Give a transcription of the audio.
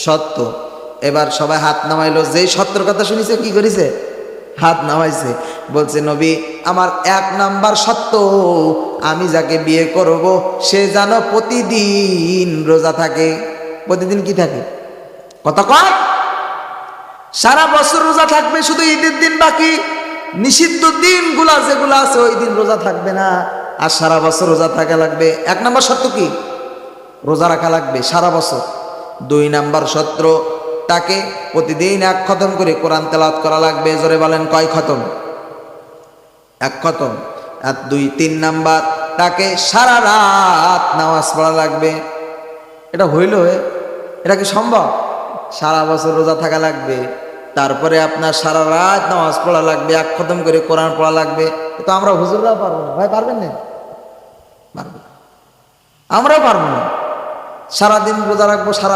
সত্য। এবার সবাই হাত নামাইলো, যেই সত্যর কথা শুনিছে কি করেছে, হাত নামাইছে। বলছে নবী আমার 1 নাম্বার সত্য, আমি যাকে বিয়ে করব সে যেন প্রতিদিন রোজা থাকে। প্রতিদিন কি থাকে, কত কয়? সারা বছর রোজা থাকবে, শুধু ঈদের দিন বাকি নিষিদ্ধ দিনগুলা যেগুলো আছে ওই দিন রোজা থাকবে না, আর সারা বছর রোজা থাকা লাগবে। 1 নাম্বার সত্য কি, রোজা রাখা লাগবে সারা বছর। 2 নাম্বার সত্য, তাকে প্রতিদিন 1 খতম করে কোরআন তেলাওয়াত করা লাগবে। জোরে বলেন কয় খতম? 1 খতম। আর 3 নাম্বার, তাকে সারা রাত নামাজ পড়া লাগবে। এটা হইল? এটা কি সম্ভব? সারা বছর রোজা থাকা লাগবে, তারপরে আপনার সারা রাত নামাজ পড়া লাগবে, 1 খতম করে কোরআন পড়া লাগবে। তো আমরা হুজুররাও পারবো না ভাই, পারবেন না? পারবো না, আমরাও পারবো না। সারাদিন রোজা রাখবো, সারা